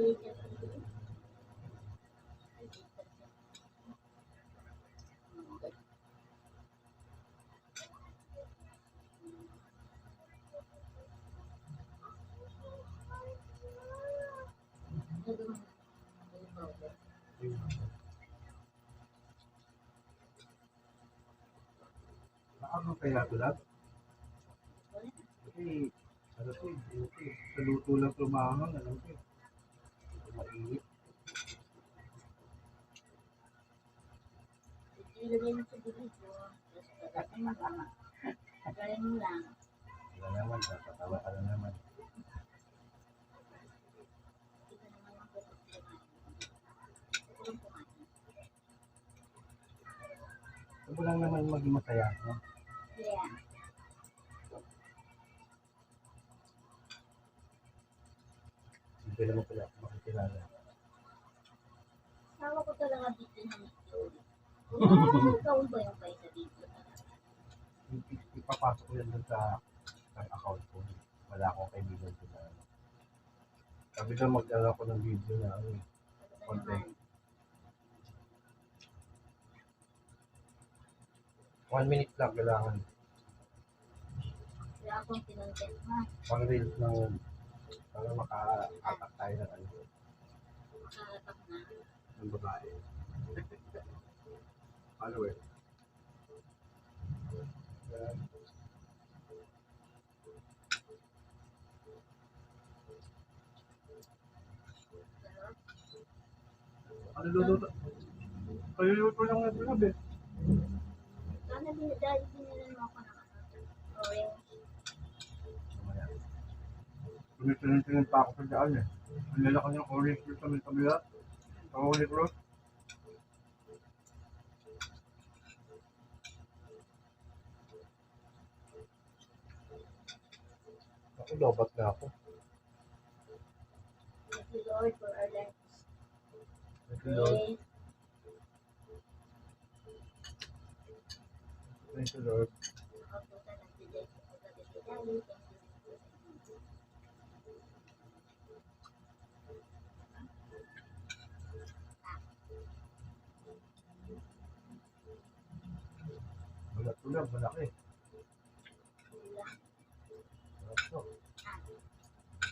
Ano kaya ito lahat? Kasi, ano to eh, sa luto lang tumangang, ano to eh, mainit. Ilagay mo sa dito. Pagkain mo lang. Pagkain mo lang. Wala naman, tatawa ka na naman. Ito lang naman maging masaya, no? Yeah. Hindi naman pala makikilala. Sawa ko talaga dito ng ito. Ikaw ba yung paisa dito? Ipapasok ko yan dun sa account ko. Wala akong kaibigan ko na ano. Sabi ko mag-alala ko ng video na ano eh, content. 1 minute lang kailangan. Wala akong kinontent na. Pang reels lang yun. Para maka-attack tayo ng ano. Makakatak na. Ng babae. Follower. Ano luluto? Kayo luto lang na sabi. Sana dahil binilan mo ako ng orange. Tumitingin pa ako sa daan eh. Ang lalaki ng orange juice sa may kabila. Sa Holy Cross. Ako lobat na ako. Thank you Lord for our lives. Thank you Lord. Thank you Lord. Wala tulad, malaki.